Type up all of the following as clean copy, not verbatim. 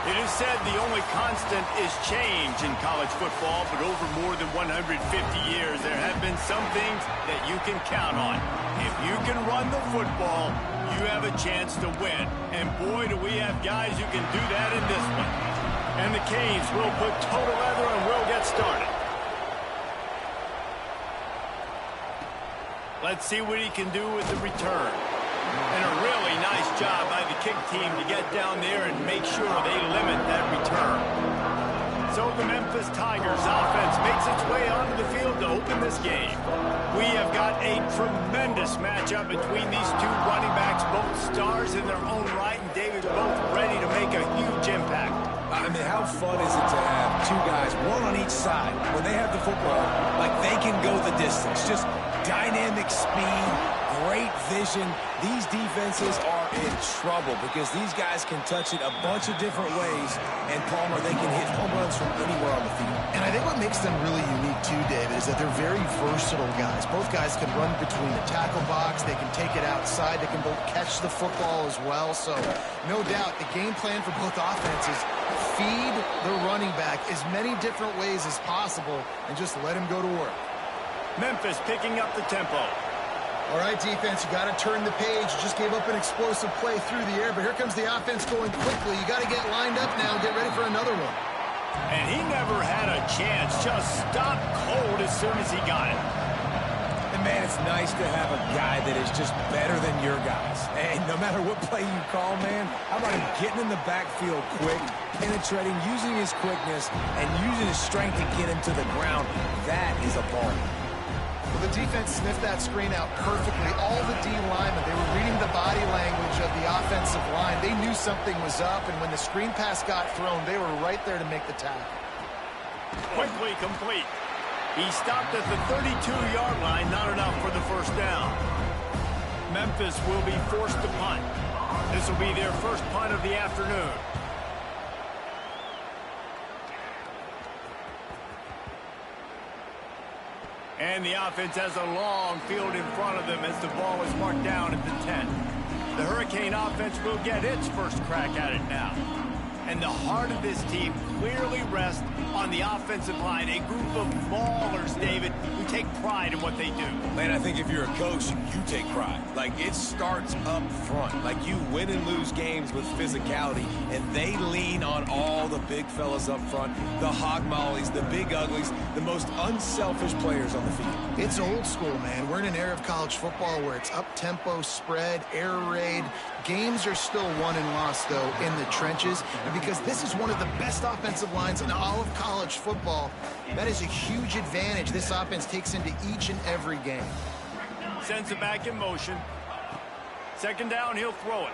It is said the only constant is change in college football, but over more than 150 years, there have been some things that you can count on. If you can run the football, you have a chance to win. And boy, do we have guys who can do that in this one. And the Canes will put total leather and will get started. Let's see what he can do with the return. And a really nice job by the kick team to get down there and make sure they limit that return. So the Memphis Tigers offense makes its way onto the field to open this game. We have got a tremendous matchup between these two running backs, both stars in their own right, and David, both ready to make a huge impact. I mean, how fun is it to have two guys, one on each side, when they have the football, like they can go the distance. Just dynamic speed, great vision. These defenses are in trouble because these guys can touch it a bunch of different ways, and Palmer, they can hit home runs from anywhere on the field. And I think what makes them really unique too, David, is that they're very versatile guys. Both guys can run between the tackle box, they can take it outside, they can both catch the football as well. So no doubt the game plan for both offenses, feed the running back as many different ways as possible and just let him go to work. Memphis picking up the tempo. All right, defense, you got to turn the page. You just gave up an explosive play through the air, but here comes the offense going quickly. You got to get lined up now and get ready for another one. And he never had a chance. Just stopped cold as soon as he got it. And, man, it's nice to have a guy that is just better than your guys. And no matter what play you call, man, how about him getting in the backfield quick, penetrating, using his quickness, and using his strength to get him to the ground. That is a ball. Well, the defense sniffed that screen out perfectly. All the D linemen, they were reading the body language of the offensive line. They knew something was up, and when the screen pass got thrown, they were right there to make the tackle. Quickly complete. He stopped at the 32-yard line, not enough for the first down. Memphis will be forced to punt. This will be their first punt of the afternoon. And the offense has a long field in front of them as the ball is marked down at the 10. The Hurricane offense will get its first crack at it now. And the heart of this team clearly rests on the offensive line. A group of ballers, David, who take pride in what they do. Man, I think if you're a coach, you take pride. Like, it starts up front. Like, you win and lose games with physicality, and they lean on all the big fellas up front, the hog mollies, the big uglies, the most unselfish players on the field. It's old school, man. We're in an era of college football where it's up-tempo, spread, air raid. Games are still won and lost, though, in the trenches. And because this is one of the best offensive lines in all of college football, that is a huge advantage this offense takes into each and every game. Sends it back in motion. Second down, he'll throw it.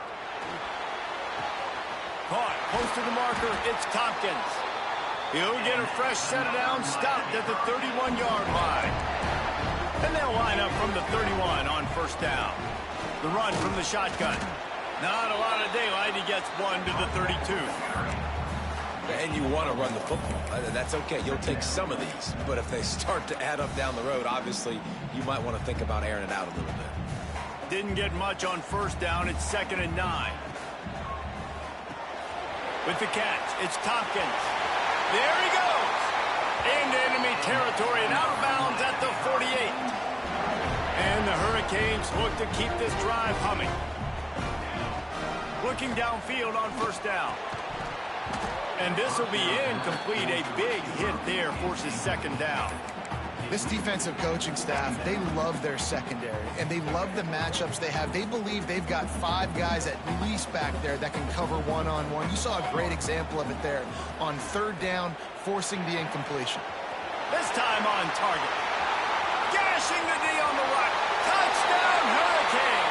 Caught, close to the marker, it's Tompkins. He'll get a fresh set of down, stopped at the 31-yard line. And they'll line up from the 31 on first down. The run from the shotgun. Not a lot of daylight. He gets one to the 32. And you want to run the football. That's okay. You'll take some of these. But if they start to add up down the road, obviously, you might want to think about airing it out a little bit. Didn't get much on first down. It's 2nd and 9. With the catch, it's Tompkins. There he goes. Into enemy territory and out of bounds at the 48. And the Hurricanes look to keep this drive humming. Looking downfield on first down. And this will be incomplete. A big hit there forces second down. This defensive coaching staff, they love their secondary, and they love the matchups they have. They believe they've got 5 guys at least back there that can cover one-on-one. You saw a great example of it there on third down, forcing the incompletion. This time on target. Gashing the D on the right. Touchdown, Hurricane!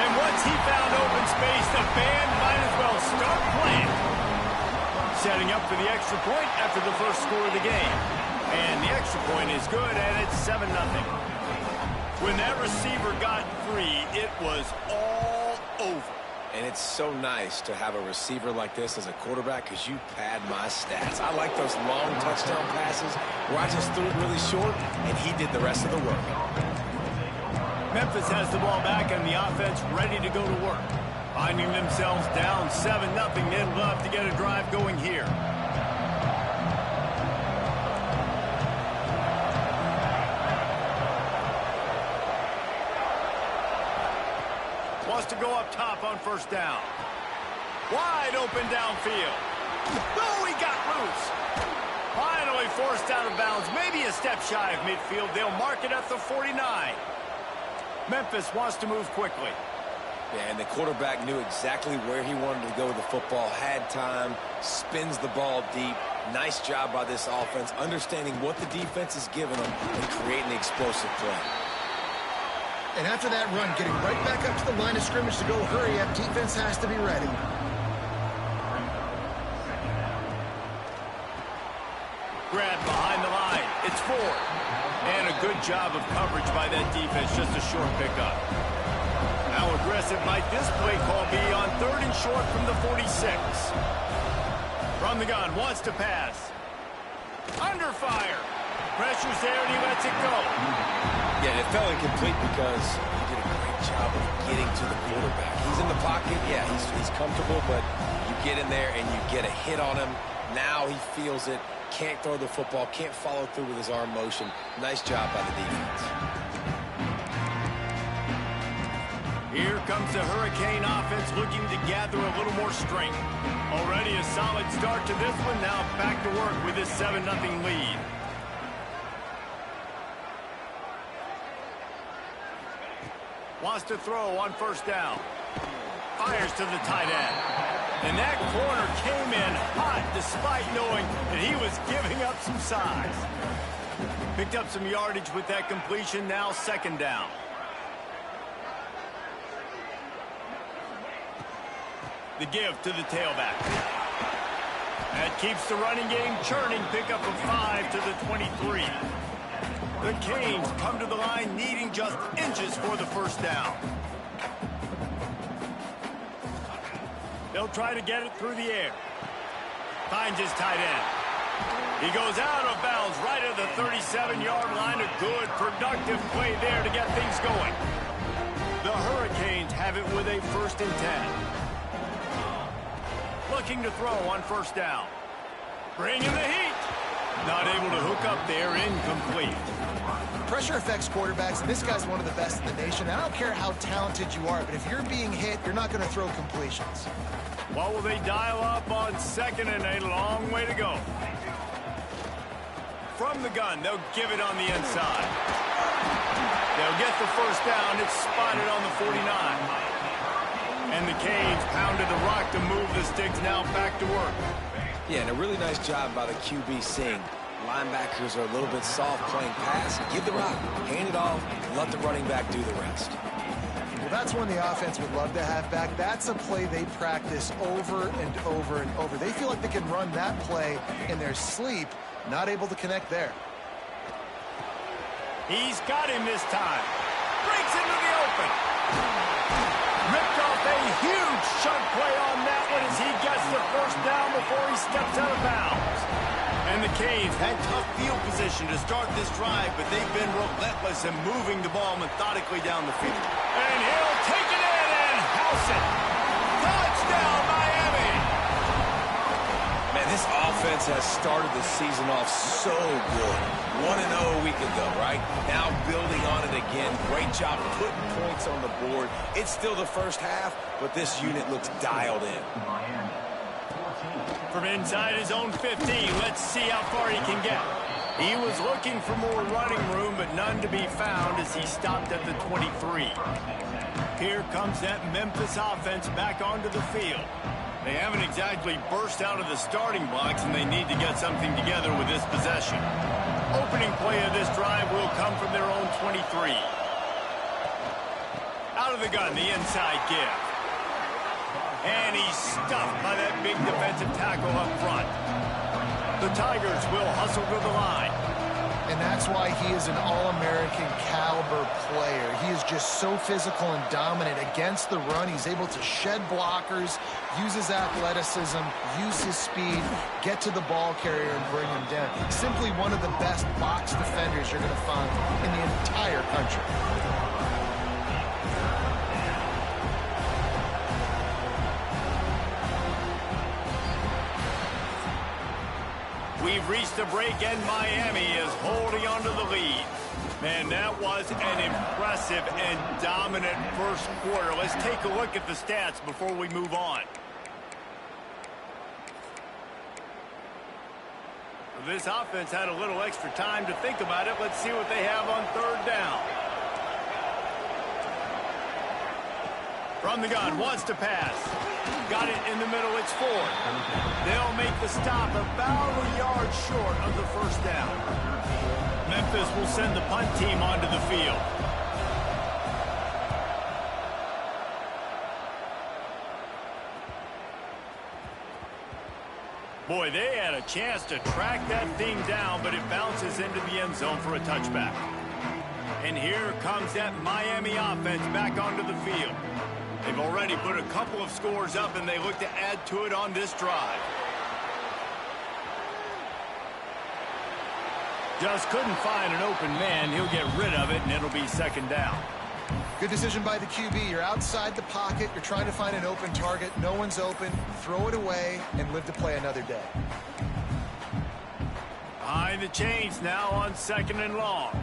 And once he found open space, the band might as well start playing. Setting up for the extra point after the first score of the game. And the extra extra point is good, and it's 7-0. When that receiver got free, it was all over. And it's so nice to have a receiver like this as a quarterback because you pad my stats. I like those long touchdown passes where I just threw it really short, and he did the rest of the work. Memphis has the ball back and the offense ready to go to work. Finding themselves down 7-0, they'd love to get a drive going here. Wants to go up top on first down. Wide open downfield. Oh, he got loose. Finally forced out of bounds. Maybe a step shy of midfield. They'll mark it at the 49. Memphis wants to move quickly. Yeah, and the quarterback knew exactly where he wanted to go with the football, had time, spins the ball deep. Nice job by this offense, understanding what the defense is giving them and creating the explosive play. And after that run, getting right back up to the line of scrimmage to go hurry up, defense has to be ready. Grab behind the line. It's 4. And a good job of coverage by that defense, just a short pickup. How aggressive might this play call be on 3rd and short from the 46? From the gun, wants to pass. Under fire. Pressure's there and he lets it go. Yeah, it fell incomplete because he did a great job of getting to the quarterback. He's in the pocket, yeah, he's comfortable, but you get in there and you get a hit on him. Now he feels it, can't throw the football, can't follow through with his arm motion. Nice job by the defense. Here comes the Hurricane offense looking to gather a little more strength. Already a solid start to this one, now back to work with this 7-0 lead. Wants to throw on first down. Fires to the tight end. And that corner came in hot despite knowing that he was giving up some size. Picked up some yardage with that completion, now 2nd down. The give to the tailback. That keeps the running game churning. Pickup of 5 to the 23. The Canes come to the line needing just inches for the first down. They'll try to get it through the air. Finds his tight end. He goes out of bounds right at the 37-yard line. A good, productive play there to get things going. The Hurricanes have it with a 1st and 10. Looking to throw on first down. Bringing the heat. Not able to hook up there, incomplete. Pressure affects quarterbacks, and this guy's one of the best in the nation. I don't care how talented you are, but if you're being hit, you're not going to throw completions. What will they dial up on 2nd and a long way to go? From the gun, they'll give it on the inside. They'll get the first down. It's spotted on the 49. And the Canes pounded the rock to move the sticks, now back to work. Yeah, and a really nice job by the QB seeing linebackers are a little bit soft playing pass. Give the rock, hand it off, and let the running back do the rest. Well, that's one the offense would love to have back. That's a play they practice over and over and over. They feel like they can run that play in their sleep, not able to connect there. He's got him this time. Breaks into the open. Ripped off a huge chunk play on that one as he gets the first down before he steps out of bounds. And the Canes had tough field position to start this drive, but they've been relentless in moving the ball methodically down the field. And he'll take it in and house it. Touchdown, Miami! Man, this offense has started the season off so good. 1-0 a week ago, right? Now building on it again. Great job putting points on the board. It's still the first half, but this unit looks dialed in. From inside his own 15, let's see how far he can get. He was looking for more running room, but none to be found as he stopped at the 23. Here comes that Memphis offense back onto the field. They haven't exactly burst out of the starting blocks, and they need to get something together with this possession. Opening play of this drive will come from their own 23. Out of the gun, the inside give. And he's stuffed by that big defensive tackle up front. The Tigers will hustle to the line. And and that's why he is an All-American caliber player. He is just so physical and dominant against the run. He's able to shed blockers, use his athleticism, use his speed, get to the ball carrier and bring him down. Simply one of the best box defenders you're going to find in the entire country. We've reached the break, and Miami is holding on to the lead. Man, that was an impressive and dominant first quarter. Let's take a look at the stats before we move on. This offense had a little extra time to think about it. Let's see what they have on third down. From the gun, wants to pass. Got it in the middle, it's Ford. They'll make the stop about a yard short of the first down. Memphis will send the punt team onto the field. Boy, they had a chance to track that thing down, but it bounces into the end zone for a touchback. And here comes that Miami offense back onto the field. They've already put a couple of scores up, and they look to add to it on this drive. Just couldn't find an open man. He'll get rid of it, and it'll be second down. Good decision by the QB. You're outside the pocket. You're trying to find an open target. No one's open. Throw it away and live to play another day. Behind the chains now on second and long.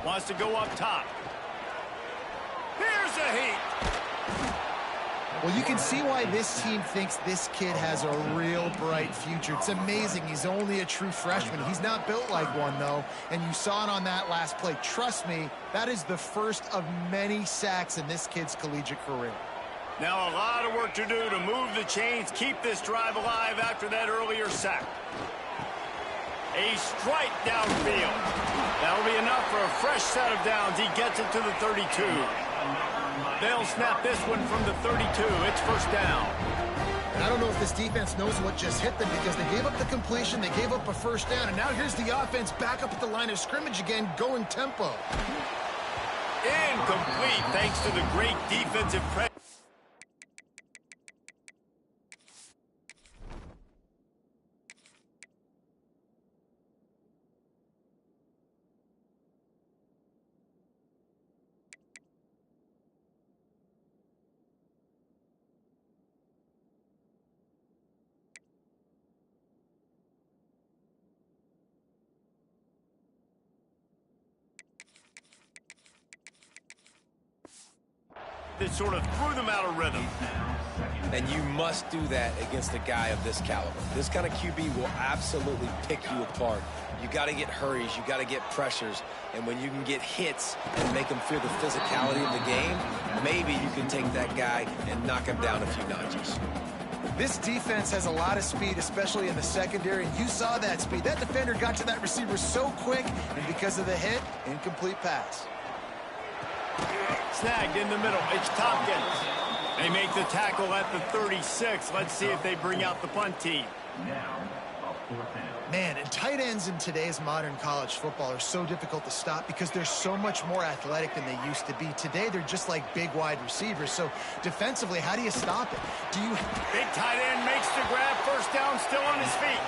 Wants to go up top. Here's a heat. Well, you can see why this team thinks this kid has a real bright future. It's amazing. He's only a true freshman. He's not built like one, though, and you saw it on that last play. Trust me, that is the first of many sacks in this kid's collegiate career. Now a lot of work to do to move the chains, keep this drive alive after that earlier sack. A strike downfield. That'll be enough for a fresh set of downs. He gets it to the 32. They'll snap this one from the 32. It's first down. And I don't know if this defense knows what just hit them because they gave up the completion, they gave up a first down, and now here's the offense back up at the line of scrimmage again, going tempo. Incomplete thanks to the great defensive pressure. That sort of threw them out of rhythm. And you must do that against a guy of this caliber. This kind of QB will absolutely pick you apart. You got to get hurries, you got to get pressures, and when you can get hits and make them feel the physicality of the game, maybe you can take that guy and knock him down a few notches. This defense has a lot of speed, especially in the secondary, and you saw that speed. That defender got to that receiver so quick, and because of the hit, incomplete pass. Snagged in the middle. It's Tompkins. They make the tackle at the 36. Let's see if they bring out the punt team. Man, and tight ends in today's modern college football are so difficult to stop because they're so much more athletic than they used to be. Today, they're just like big wide receivers. So defensively, how do you stop it? Big tight end makes the grab. First down, still on his feet.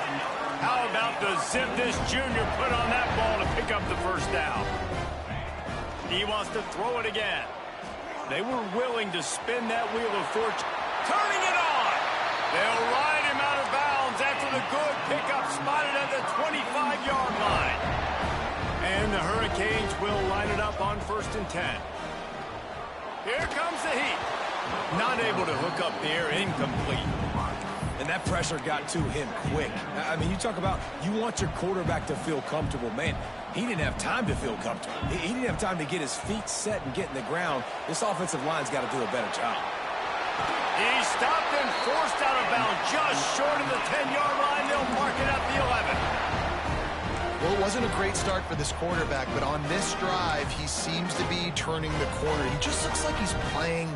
How about the zip this junior put on that ball to pick up the first down? He wants to throw it again. They were willing to spin that wheel of fortune. Turning it on. They'll ride him out of bounds after the good pickup spotted at the 25-yard line. And the Hurricanes will line it up on 1st and 10. Here comes the heat. Not able to hook up there, incomplete. And that pressure got to him quick. I mean, you talk about you want your quarterback to feel comfortable. Man, he didn't have time to feel comfortable. He didn't have time to get his feet set and get in the ground. This offensive line's got to do a better job. He stopped and forced out of bounds just short of the 10-yard line. They'll mark it at the 11. Well, it wasn't a great start for this quarterback, but on this drive, he seems to be turning the corner. He just looks like he's playing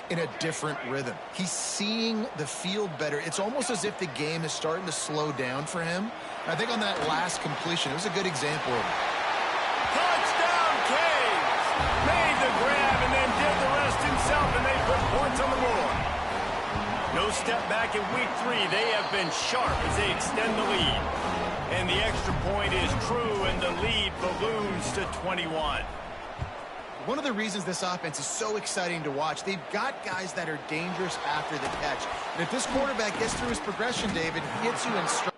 in a different rhythm. He's seeing the field better. It's almost as if the game is starting to slow down for him. I think on that last completion, it was a good example of it. Touchdown, Canes! Made the grab and then did the rest himself, and they put points on the board. No step back in week 3. They have been sharp as they extend the lead. And the extra point is true, and the lead balloons to 21. One of the reasons this offense is so exciting to watch, they've got guys that are dangerous after the catch. And if this quarterback gets through his progression, David, he gets you in stride.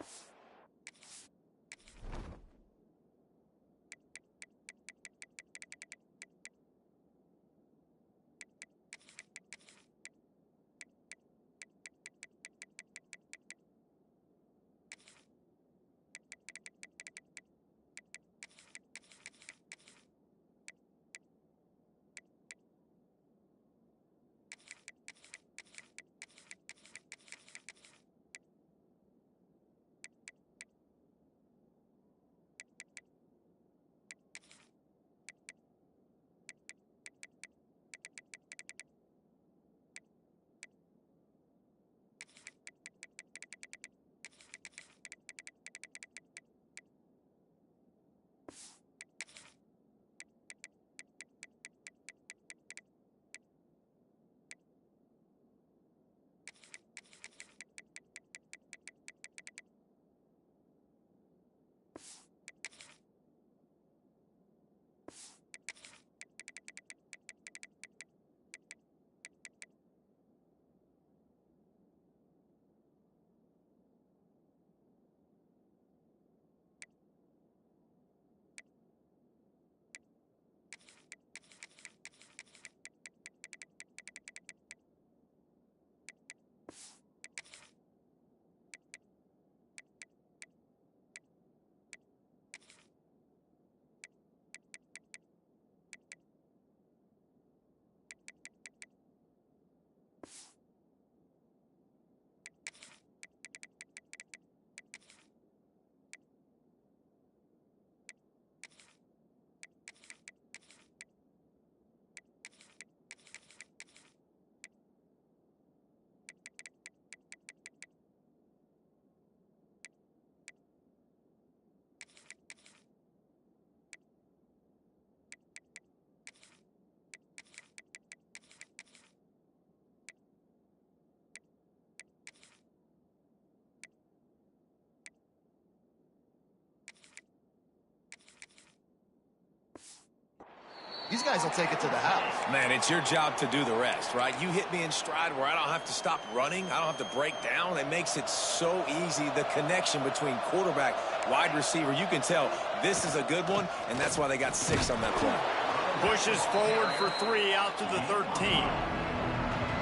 These guys will take it to the house. Man, it's your job to do the rest, right? You hit me in stride where I don't have to stop running. I don't have to break down. It makes it so easy. The connection between quarterback, wide receiver, you can tell this is a good one, and that's why they got 6 on that play. Pushes forward for 3 out to the 13.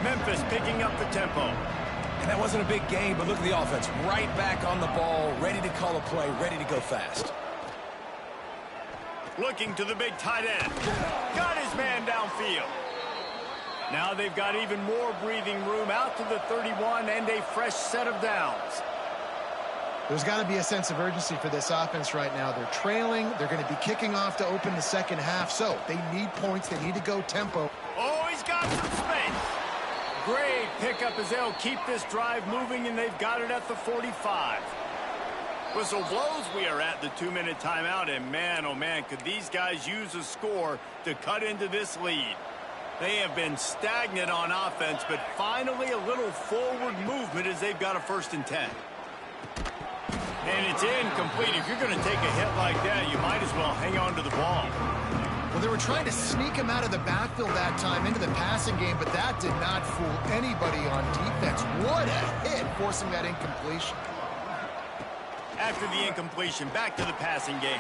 Memphis picking up the tempo. And that wasn't a big game, but look at the offense. Right back on the ball, ready to call a play, ready to go fast. Looking to the big tight end. Got his man downfield. Now they've got even more breathing room out to the 31 and a fresh set of downs. There's got to be a sense of urgency for this offense right now. They're trailing. They're going to be kicking off to open the second half. So they need points. They need to go tempo. Oh, he's got some space. Great pickup as they'll keep this drive moving, and they've got it at the 45. Whistle blows, we are at the 2-minute timeout, and man, oh man, could these guys use a score to cut into this lead. They have been stagnant on offense, but finally a little forward movement as they've got a 1st and 10. And it's incomplete. If you're going to take a hit like that, you might as well hang on to the ball. Well, they were trying to sneak him out of the backfield that time into the passing game, but that did not fool anybody on defense. What a hit, forcing that incompletion. After the incompletion, back to the passing game.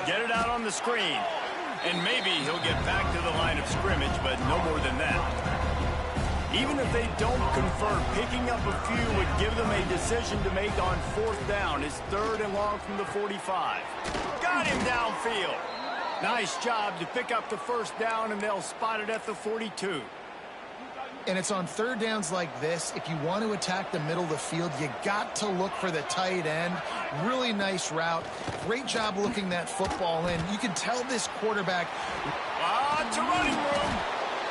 Get it out on the screen. And maybe he'll get back to the line of scrimmage, but no more than that. Even if they don't convert, picking up a few would give them a decision to make on 4th down. It's 3rd and long from the 45. Got him downfield. Nice job to pick up the 1st down, and they'll spot it at the 42. And it's on 3rd downs like this. If you want to attack the middle of the field, you got to look for the tight end. Really nice route. Great job looking that football in. You can tell this quarterback. To running room.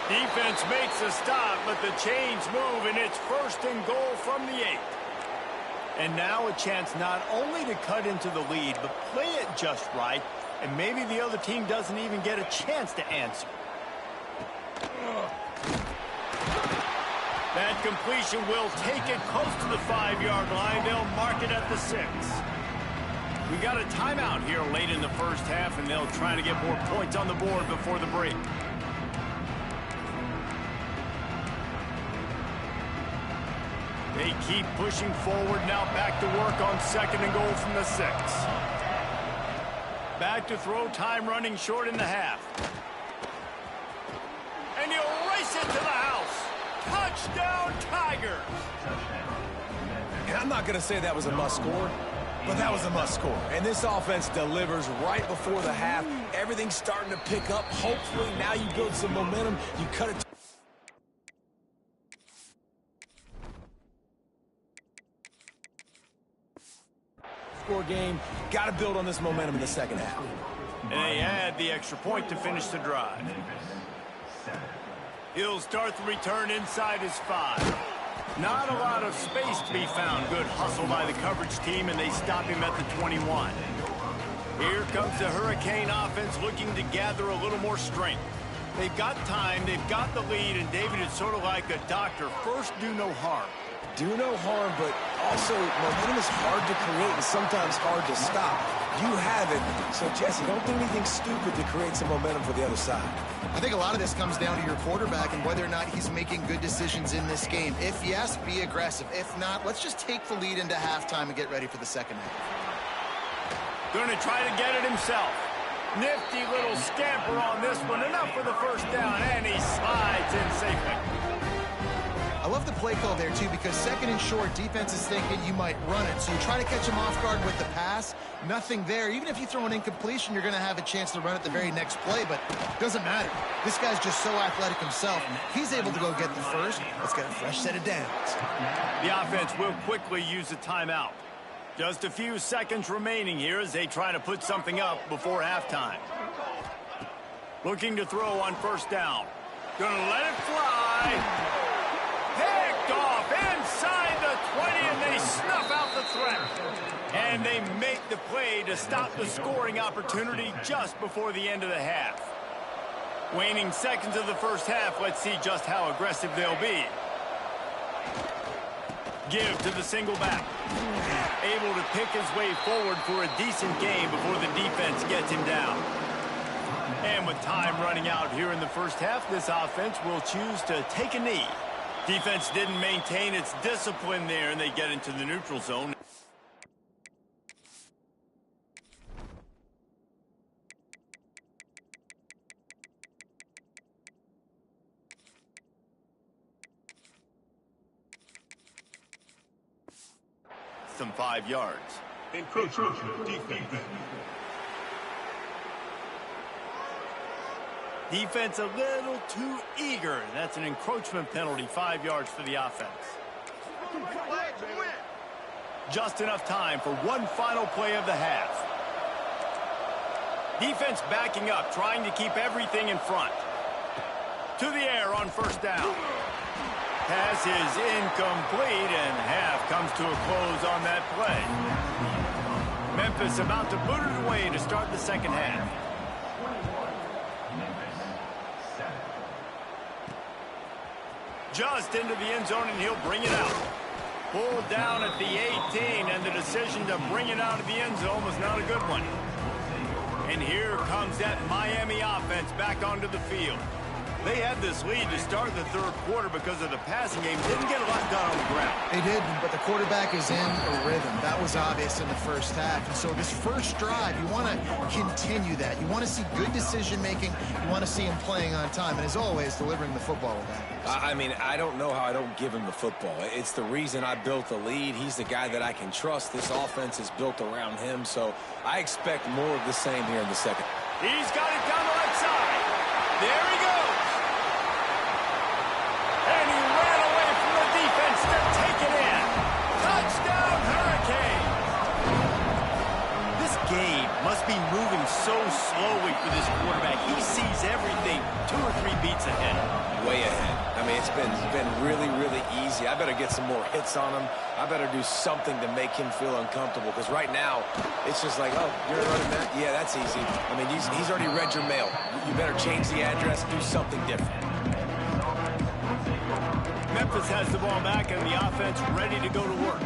Defense makes a stop, but the chains move, and it's 1st and goal from the 8. And now a chance not only to cut into the lead, but play it just right, and maybe the other team doesn't even get a chance to answer. That completion will take it close to the 5-yard line. They'll mark it at the 6. We got a timeout here late in the first half, and they'll try to get more points on the board before the break. They keep pushing forward. Now back to work on 2nd and goal from the 6. Back to throw, time running short in the half. And he'll race it to the house. Touchdown, Tigers! And I'm not going to say that was a must-score, but that was a must-score. And this offense delivers right before the half. Everything's starting to pick up. Hopefully now you build some momentum. You cut it. Score game. Got to build on this momentum in the second half. And they add the extra point to finish the drive. He'll start the return inside his 5. Not a lot of space to be found. Good hustle by the coverage team, and they stop him at the 21. Here comes the Hurricane offense looking to gather a little more strength. They've got time, they've got the lead, and David is sort of like a doctor. First, do no harm. Do no harm, but also momentum is hard to create and sometimes hard to stop. You have it, so Jesse, don't do anything stupid to create some momentum for the other side. I think a lot of this comes down to your quarterback and whether or not he's making good decisions in this game. If yes, be aggressive. If not, let's just take the lead into halftime and get ready for the second half. Going to try to get it himself. Nifty little scamper on this one. Enough for the first down, and he slides in safely. I love the play call there, too, because 2nd and short, defense is thinking you might run it. So you try to catch him off guard with the pass. Nothing there. Even if you throw an incompletion, you're going to have a chance to run it the very next play, but it doesn't matter. This guy's just so athletic himself. He's able to go get the first. Let's get a fresh set of downs. The offense will quickly use a timeout. Just a few seconds remaining here as they try to put something up before halftime. Looking to throw on 1st down. Gonna let it fly. Picked off inside the 20, and they snuff out the threat. And they make the play to stop the scoring opportunity just before the end of the half. Waning seconds of the first half, let's see just how aggressive they'll be. Give to the single back. Able to pick his way forward for a decent game before the defense gets him down. And with time running out here in the first half, this offense will choose to take a knee. Defense didn't maintain its discipline there, and they get into the neutral zone. Some 5 yards. Encroachment defense. Defense a little too eager. That's an encroachment penalty, 5 yards for the offense. Just enough time for one final play of the half. Defense backing up, trying to keep everything in front. To the air on 1st down. Pass is incomplete, and half comes to a close on that play. Memphis about to boot it away to start the second half. Just into the end zone, and he'll bring it out. Pulled down at the 18, and the decision to bring it out of the end zone was not a good one. And here comes that Miami offense back onto the field. They had this lead to start the third quarter because of the passing game. Didn't get a lot done on the ground. They didn't, but the quarterback is in a rhythm. That was obvious in the first half. And so this first drive, you want to continue that. You want to see good decision-making. You want to see him playing on time. And as always, delivering the football with that. I mean, I don't know how I don't give him the football. It's the reason I built the lead. He's the guy that I can trust. This offense is built around him, so I expect more of the same here in the second. He's got it down the right side. There he goes. And he ran away from the defense to take it in. Touchdown, Hurricanes. This game must be moving so slowly for this quarterback. He sees everything 2 or 3 beats ahead. Way ahead. I mean, it's been really, really easy. I better get some more hits on him. I better do something to make him feel uncomfortable, because right now, it's just like, oh, you're running that? Yeah, that's easy. I mean, he's already read your mail. You better change the address, do something different. Memphis has the ball back and the offense ready to go to work.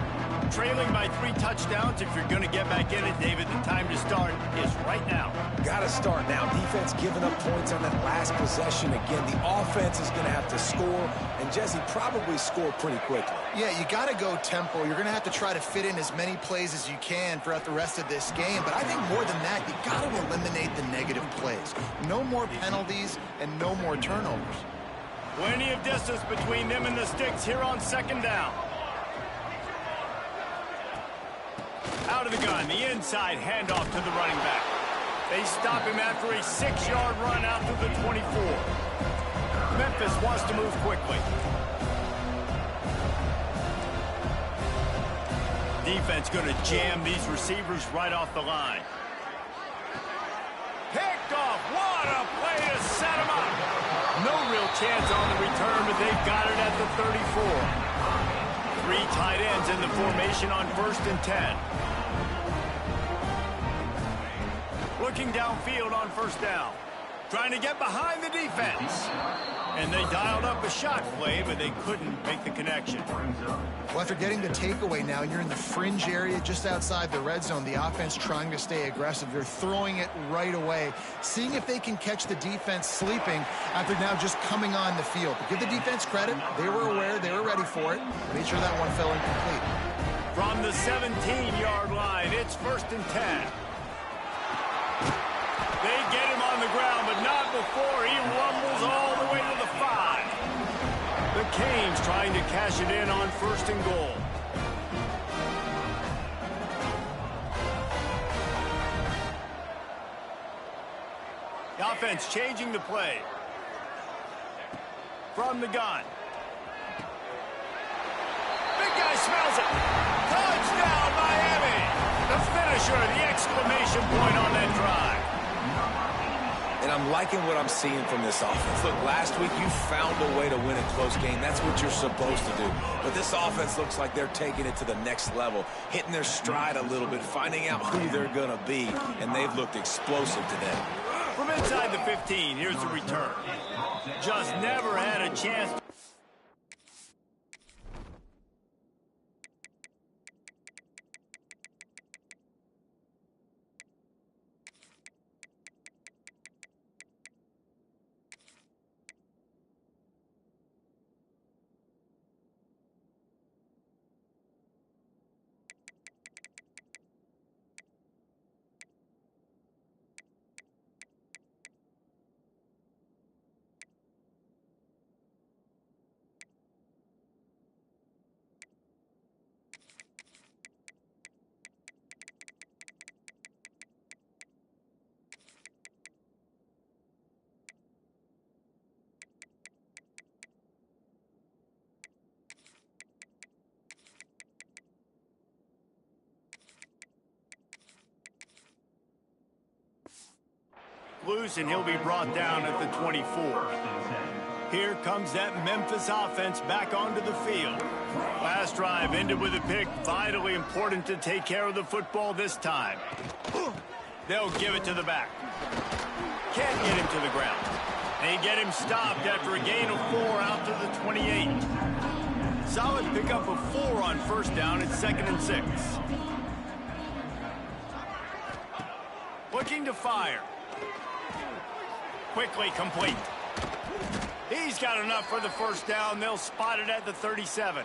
Trailing by 3 touchdowns. If you're going to get back in it, David, the time to start is right now. Got to start now. Defense giving up points on that last possession. Again, the offense is going to have to score, and Jesse probably score pretty quickly. Yeah, you got to go tempo. You're going to have to try to fit in as many plays as you can throughout the rest of this game. But I think more than that, you got to eliminate the negative plays. No more penalties and no more turnovers. Plenty of distance between them and the sticks here on 2nd down. Out of the gun, the inside handoff to the running back. They stop him after a 6-yard run out to the 24. Memphis wants to move quickly. Defense going to jam these receivers right off the line. Picked off. What a play to set him up. No real chance on the return, but they've got it at the 34. 3 tight ends in the formation on 1st and 10. Looking downfield on 1st down. Trying to get behind the defense. And they dialed up a shot play, but they couldn't make the connection. Well, after getting the takeaway now, you're in the fringe area just outside the red zone. The offense trying to stay aggressive. You're throwing it right away, seeing if they can catch the defense sleeping after now just coming on the field. But give the defense credit. They were aware. They were ready for it. Made sure that one fell incomplete. From the 17-yard line, it's 1st and 10. They get him on the ground, but not before he rumbles all the way to the 5. The Canes trying to cash it in on 1st and goal. The offense changing the play. From the gun. Big guy smells it. Touchdown, Miami. The finisher, the exclamation point on that drive. And I'm liking what I'm seeing from this offense. Look, last week you found a way to win a close game. That's what you're supposed to do. But this offense looks like they're taking it to the next level, hitting their stride a little bit, finding out who they're going to be, and they've looked explosive today. From inside the 15, here's the return. Just never had a chance to loose, and he'll be brought down at the 24. Here comes that Memphis offense back onto the field. Last drive ended with a pick. Vitally important to take care of the football this time. They'll give it to the back. Can't get him to the ground. They get him stopped after a gain of 4 out to the 28. Solid pickup of 4 on 1st down. It's 2nd and 6. Looking to fire. Quickly complete. He's got enough for the 1st down. They'll spot it at the 37.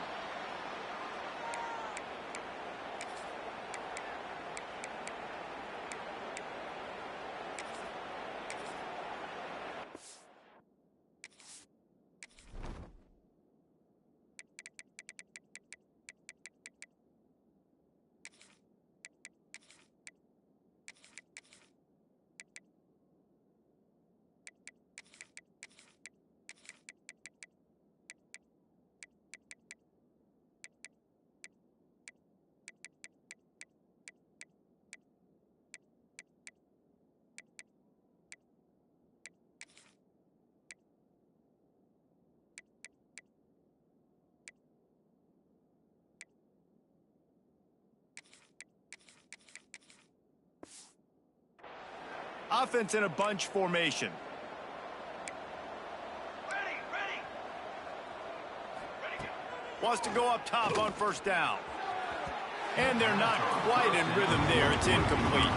Offense in a bunch formation. Wants to go up top on first down. And they're not quite in rhythm there. It's incomplete.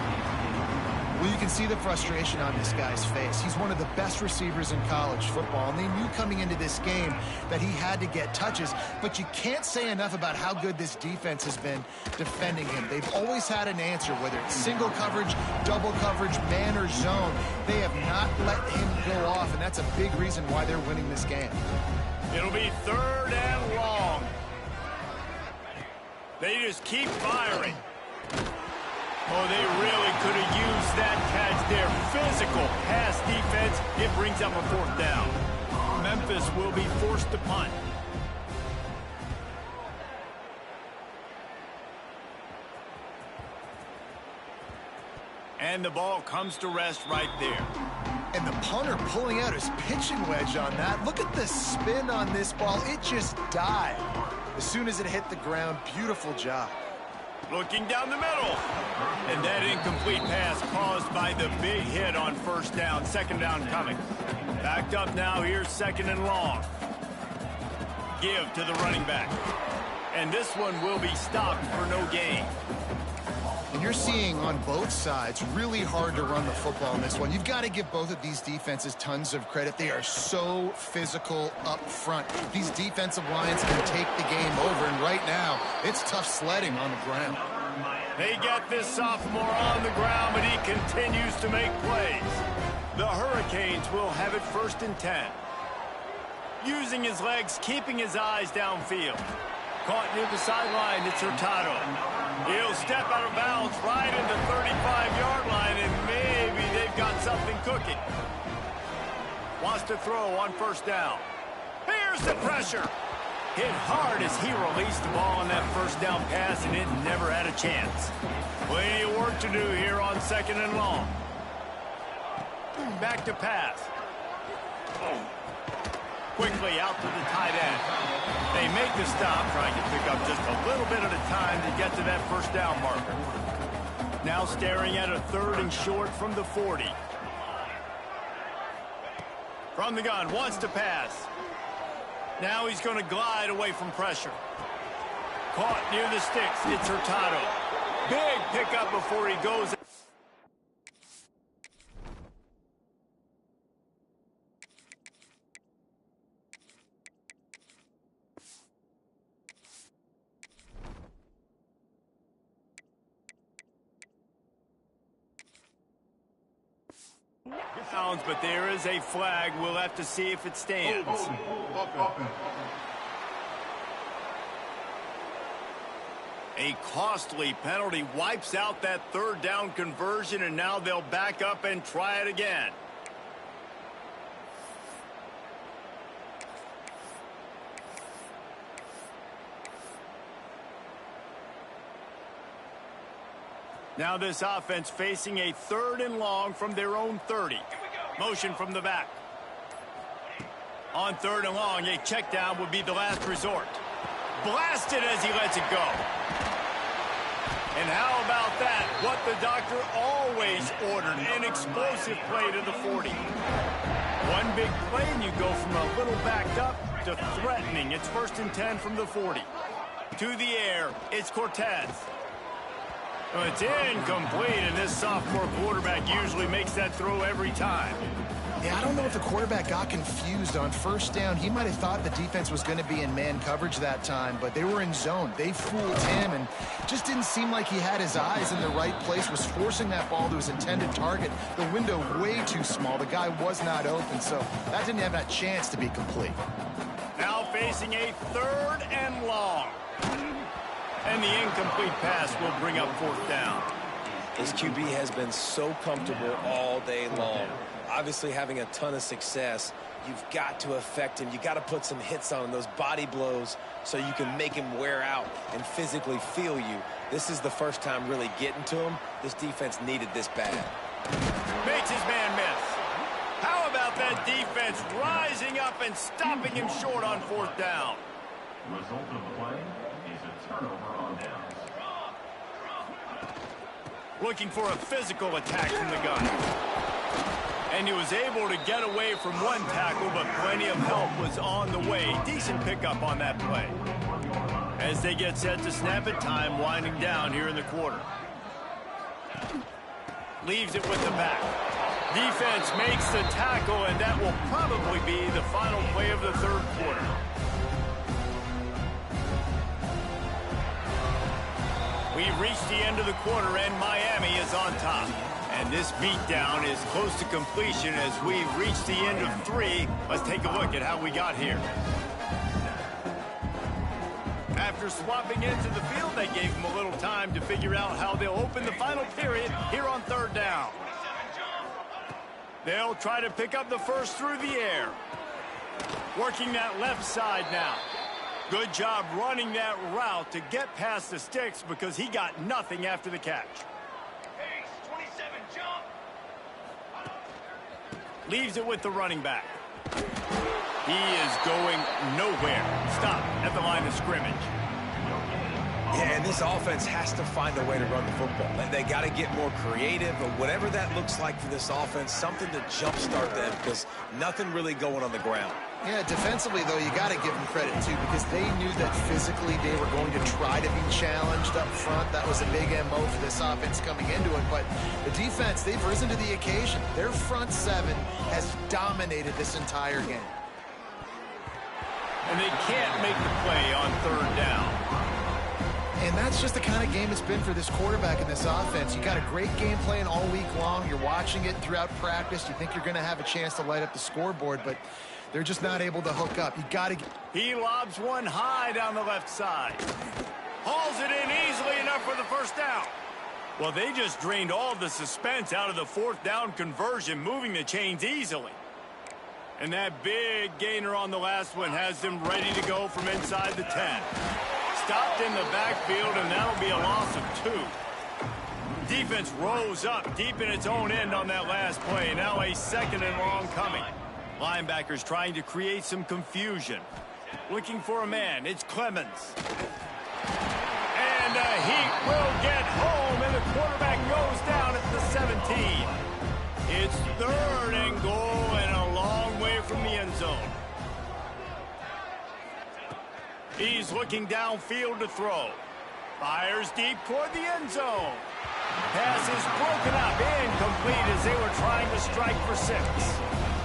Well, you can see the frustration on this guy's face. He's one of the best receivers in college football, and they knew coming into this game that he had to get touches, but you can't say enough about how good this defense has been defending him. They've always had an answer, whether it's single coverage, double coverage, man or zone. They have not let him go off, and that's a big reason why they're winning this game. It'll be 3rd and long. They just keep firing. Oh, they really could have used that catch there. Physical pass defense. It brings up a 4th down. Memphis will be forced to punt. And the ball comes to rest right there. And the punter pulling out his pitching wedge on that. Look at the spin on this ball. It just died. As soon as it hit the ground, beautiful job. Looking down the middle. And that incomplete pass caused by the big hit on first down. 2nd down coming. Backed up now. Here's 2nd and long. Give to the running back. And this one will be stopped for no gain. And you're seeing on both sides really hard to run the football in this one. You've got to give both of these defenses tons of credit. They are so physical up front. These defensive lines can take the game over, and right now it's tough sledding on the ground. They get this sophomore on the ground, but he continues to make plays. The Hurricanes will have it 1st and 10. Using his legs, keeping his eyes downfield. Caught near the sideline, it's Hurtado. He'll step out of bounds right in the 35-yard line, and maybe they've got something cooking. Wants to throw on first down. Here's the pressure. Hit hard as he released the ball on that first down pass, and it never had a chance. Plenty of work to do here on 2nd and long. Back to pass. Quickly out to the tight end. They make the stop, trying to pick up just a little bit at a time to get to that first down marker. Now staring at a 3rd and short from the 40. From the gun, wants to pass. Now he's going to glide away from pressure. Caught near the sticks. It's Hurtado. Big pickup before he goes. But there is a flag. We'll have to see if it stands. A costly penalty wipes out that 3rd down conversion, and now they'll back up and try it again. Now this offense facing a 3rd and long from their own 30. Motion from the back. On 3rd and long, a check down would be the last resort. Blasted as he lets it go. And how about that? What the doctor always ordered, an explosive play to the 40. One big play and you go from a little backed up to threatening. It's 1st and 10 from the 40. To the air, it's Cortez. Well, it's incomplete, and this sophomore quarterback usually makes that throw every time. Yeah, I don't know if the quarterback got confused on first down. He might have thought the defense was going to be in man coverage that time, but they were in zone. They fooled him, and just didn't seem like he had his eyes in the right place, was forcing that ball to his intended target. The window way too small. The guy was not open, so that didn't have that chance to be complete. Now facing a 3rd and long. And the incomplete pass will bring up 4th down. This QB has been so comfortable all day long. Obviously having a ton of success. You've got to affect him. You got to put some hits on him, those body blows, so you can make him wear out and physically feel you. This is the first time really getting to him. This defense needed this bad. Makes his man miss. How about that defense rising up and stopping him short on 4th down? Result of the play is a turnover on downs. Looking for a physical attack from the gun. And he was able to get away from one tackle, but plenty of help was on the way. Decent pickup on that play. As they get set to snap it, time winding down here in the quarter. Leaves it with the back. Defense makes the tackle, and that will probably be the final play of the third quarter. We've reached the end of the quarter, and Miami is on top. And this beatdown is close to completion as we've reached the end of 3. Let's take a look at how we got here. After swapping into the field, they gave them a little time to figure out how they'll open the final period here on third down. They'll try to pick up the first through the air. Working that left side now. Good job running that route to get past the sticks because he got nothing after the catch. Leaves it with the running back. He is going nowhere. Stop at the line of scrimmage. Yeah, and this offense has to find a way to run the football. They got to get more creative, but whatever that looks like for this offense, something to jumpstart them because nothing really going on the ground. Yeah, defensively, though, you got to give them credit, too, because they knew that physically they were going to try to be challenged up front. That was a big MO for this offense coming into it. But the defense, they've risen to the occasion. Their front seven has dominated this entire game. And they can't make the play on third down. And that's just the kind of game it's been for this quarterback in this offense. You got a great game plan all week long. You're watching it throughout practice. You think you're going to have a chance to light up the scoreboard, but they're just not able to hook up. You got to get... He lobs one high down the left side. Hauls it in easily enough for the first down. Well, they just drained all the suspense out of the fourth down conversion, moving the chains easily. And that big gainer on the last one has them ready to go from inside the 10. Stopped in the backfield, and that'll be a loss of 2. Defense rose up deep in its own end on that last play. Now a second and long coming. Linebackers trying to create some confusion. Looking for a man. It's Clemens. And he will get home, and the quarterback goes down at the 17. It's third and goal and a long way from the end zone. He's looking downfield to throw. Fires deep toward the end zone. Pass is broken up, incomplete as they were trying to strike for 6.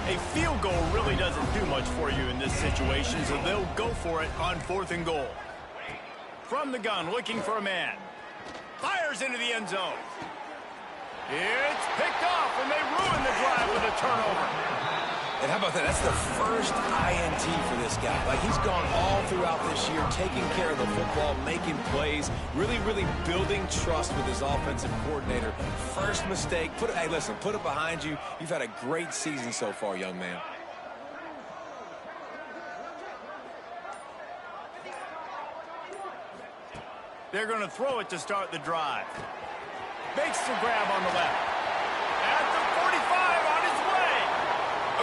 A field goal really doesn't do much for you in this situation, so they'll go for it on 4th and goal. From the gun, looking for a man. Fires into the end zone. It's picked off, and they ruin the drive with a turnover. And how about that? That's the first INT for this guy. Like, he's gone all throughout this year, taking care of the football, making plays, really building trust with his offensive coordinator. First mistake. Hey, listen, put it behind you. You've had a great season so far, young man. They're going to throw it to start the drive. Makes the grab on the left. At the 45 on his way.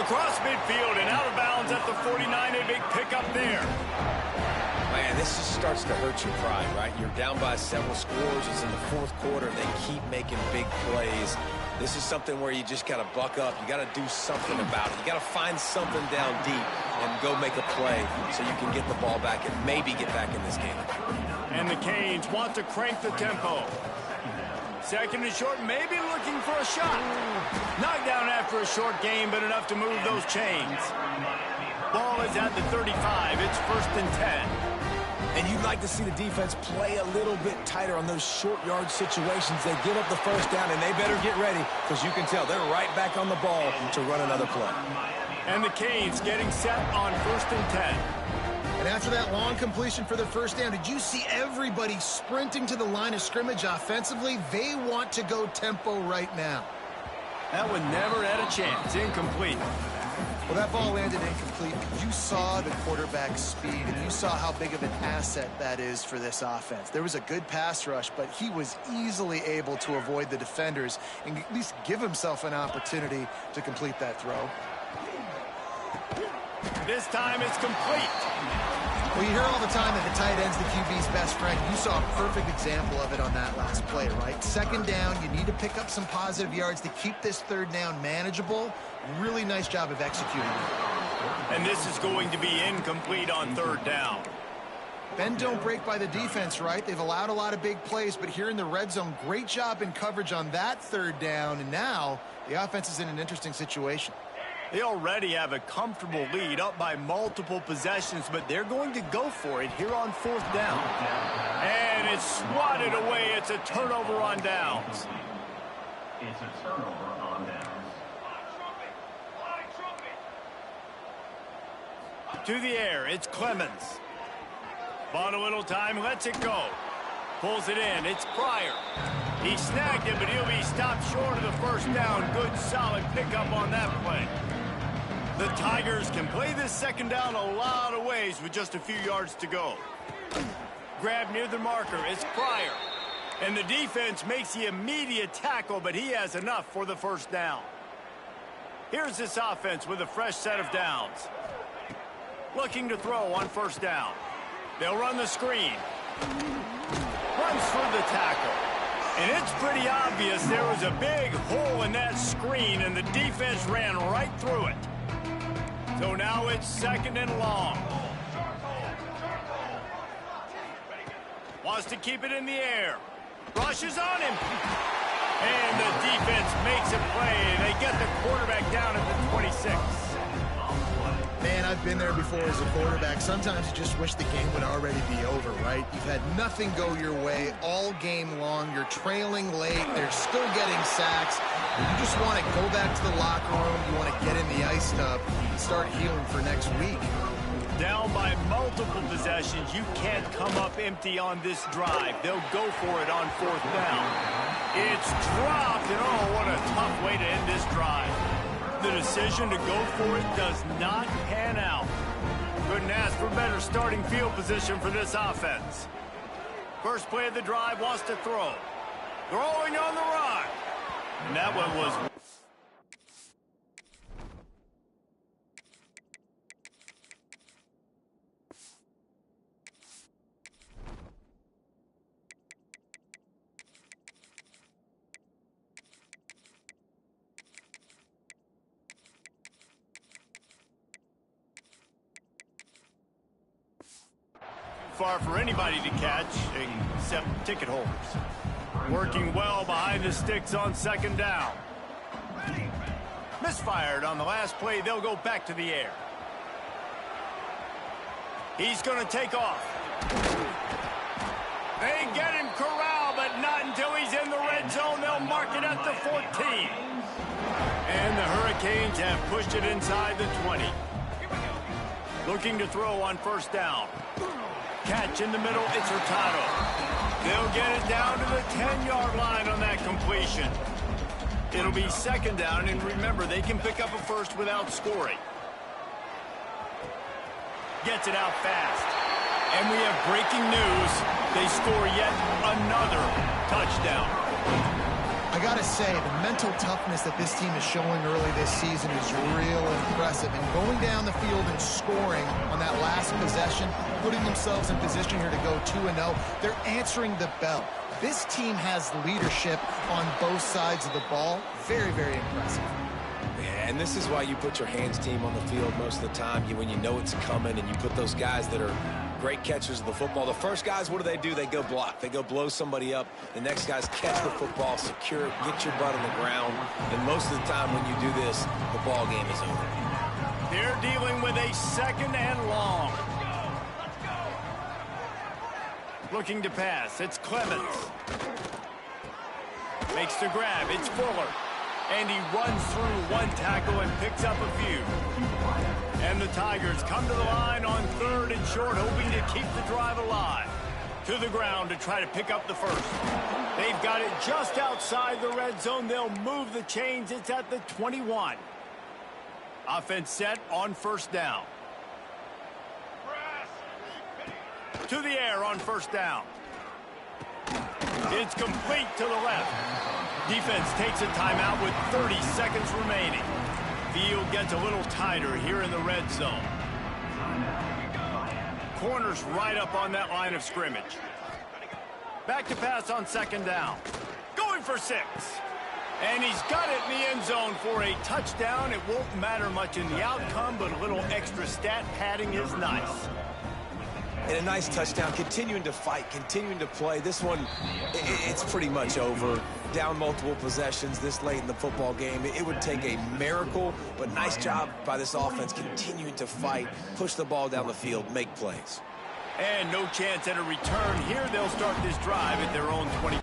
Across midfield and out of bounds at the 49. A big pickup there. Man, this just starts to hurt your pride, right? You're down by several scores. It's in the 4th quarter. They keep making big plays. This is something where you just got to buck up. You got to do something about it. You got to find something down deep and go make a play so you can get the ball back and maybe get back in this game. And the Canes want to crank the tempo. Second and short, maybe looking for a shot. Knocked down after a short game, but enough to move those chains. Ball is at the 35. It's 1st and 10. And you'd like to see the defense play a little bit tighter on those short yard situations. They give up the first down, and they better get ready because you can tell they're right back on the ball to run another play. And the Canes getting set on 1st and 10. And after that long completion for their first down, did you see everybody sprinting to the line of scrimmage offensively? They want to go tempo right now. That one never had a chance. Incomplete. Well, that ball landed incomplete. You saw the quarterback's speed, and you saw how big of an asset that is for this offense. There was a good pass rush, but he was easily able to avoid the defenders and at least give himself an opportunity to complete that throw. This time it's complete. Well, you hear all the time that the tight end's the QB's best friend. You saw a perfect example of it on that last play, right? Second down, you need to pick up some positive yards to keep this third down manageable. Really nice job of executing it. And this is going to be incomplete on third down. Bend don't break by the defense, right? They've allowed a lot of big plays, but here in the red zone, great job in coverage on that third down, and now the offense is in an interesting situation. They already have a comfortable lead up by multiple possessions, but they're going to go for it here on fourth down. And it's swatted away. It's a turnover on downs. It's a turnover on downs. To the air, it's Clemens. Bought a little time, lets it go. Pulls it in, it's Pryor. He snagged it, but he'll be stopped short of the first down. Good, solid pickup on that play. The Tigers can play this second down a lot of ways with just a few yards to go. Grab near the marker, it's Pryor. And the defense makes the immediate tackle, but he has enough for the first down. Here's this offense with a fresh set of downs. Looking to throw on first down. They'll run the screen. Runs for the tackle. And it's pretty obvious there was a big hole in that screen, and the defense ran right through it. So now it's second and long. Wants to keep it in the air. Rushes on him. And the defense makes a play. They get the quarterback down at the 26. Man, I've been there before as a quarterback. Sometimes you just wish the game would already be over, right? You've had nothing go your way all game long. You're trailing late. They're still getting sacks. You just want to go back to the locker room. You want to get in the ice tub and start healing for next week. Down by multiple possessions. You can't come up empty on this drive. They'll go for it on fourth down. It's dropped, and oh, what a tough way to end this drive. The decision to go for it does not pan out. Couldn't ask for better starting field position for this offense. First play of the drive, wants to throw. Throwing on the run. And that one was... far for anybody to catch, except ticket holders. Working well behind the sticks on second down. Misfired on the last play. They'll go back to the air. He's going to take off. They get him corralled, but not until he's in the red zone. They'll mark it at the 14. And the Hurricanes have pushed it inside the 20. Looking to throw on first down. Catch in the middle, it's Hurtado. They'll get it down to the 10-yard line on that completion. It'll be second down, and remember, they can pick up a first without scoring. Gets it out fast. And we have breaking news. They score yet another touchdown. I gotta say, the mental toughness that this team is showing early this season is real impressive. And going down the field and scoring on that last possession, putting themselves in position here to go 2-0, they're answering the bell. This team has leadership on both sides of the ball. Very, very impressive. Yeah, and this is why you put your hands team on the field most of the time. When you know it's coming, and you put those guys that are great catchers of the football. The first guys, what do? They go block. They go blow somebody up. The next guys catch the football, secure it, get your butt on the ground. And most of the time when you do this, the ball game is over. They're dealing with a second and long. Looking to pass. It's Clemens. Makes the grab. It's Fuller. And he runs through one tackle and picks up a few. And the Tigers come to the line on third and short, hoping to keep the drive alive. To the ground to try to pick up the first. They've got it just outside the red zone. They'll move the chains. It's at the 21. Offense set on first down. To the air on first down. It's complete to the left. Defense takes a timeout with 30 seconds remaining. Field gets a little tighter here in the red zone. corner's right up on that line of scrimmage. Back to pass on second down. Going for 6. And he's got it in the end zone for a touchdown. It won't matter much in the outcome, but a little extra stat padding is nice. And a nice touchdown, continuing to fight, continuing to play. This one, it's pretty much over. Down multiple possessions this late in the football game. It would take a miracle, but nice job by this offense continuing to fight, push the ball down the field, make plays. And no chance at a return here. They'll start this drive at their own 20.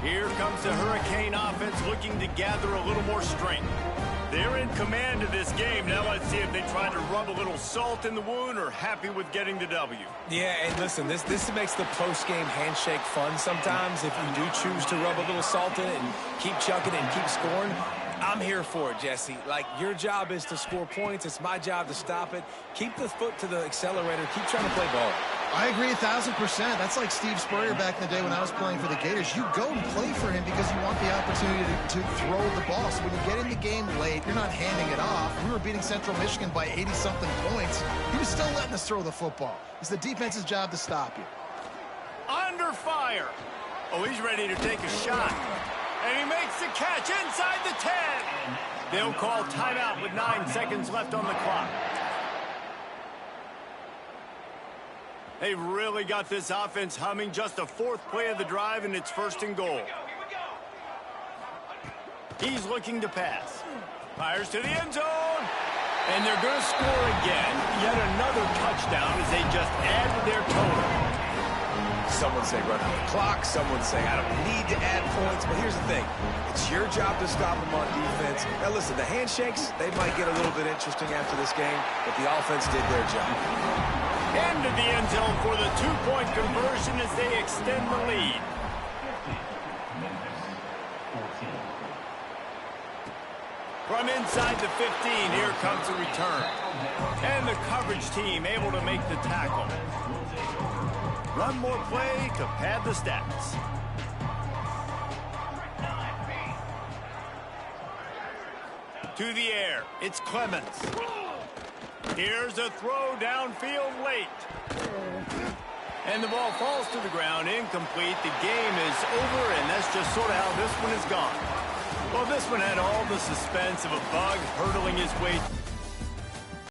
Here comes the Hurricane offense looking to gather a little more strength. They're in command of this game. Now let's see if they try to rub a little salt in the wound or happy with getting the W. Yeah, and listen, this makes the post-game handshake fun sometimes. If you do choose to rub a little salt in it and keep chucking it and keep scoring, I'm here for it, Jesse. Like, your job is to score points. It's my job to stop it. Keep the foot to the accelerator. Keep trying to play ball. I agree 1,000%. That's like Steve Spurrier back in the day when I was playing for the Gators. You go and play for him because you want the opportunity to throw the ball. So when you get in the game late, you're not handing it off. We were beating Central Michigan by 80-something points. He was still letting us throw the football. It's the defense's job to stop you. Under fire. Oh, he's ready to take a shot. And he makes the catch inside the 10. They'll call timeout with 9 seconds left on the clock. They've really got this offense humming. Just the 4th play of the drive, and it's 1st and goal. He's looking to pass. Fires to the end zone. And they're going to score again. Yet another touchdown as they just add to their total. Some would say run out the clock. Some would say I don't need to add points. But here's the thing. It's your job to stop them on defense. Now, listen, the handshakes, they might get a little bit interesting after this game, but the offense did their job. Into the end zone for the 2-point conversion as they extend the lead. From inside the 15, here comes the return. And the coverage team able to make the tackle. One more play to pad the stats. To the air, it's Clemens. Here's a throw downfield late. And the ball falls to the ground, incomplete. The game is over, and that's just sort of how this one is gone. Well, this one had all the suspense of a bug hurtling his way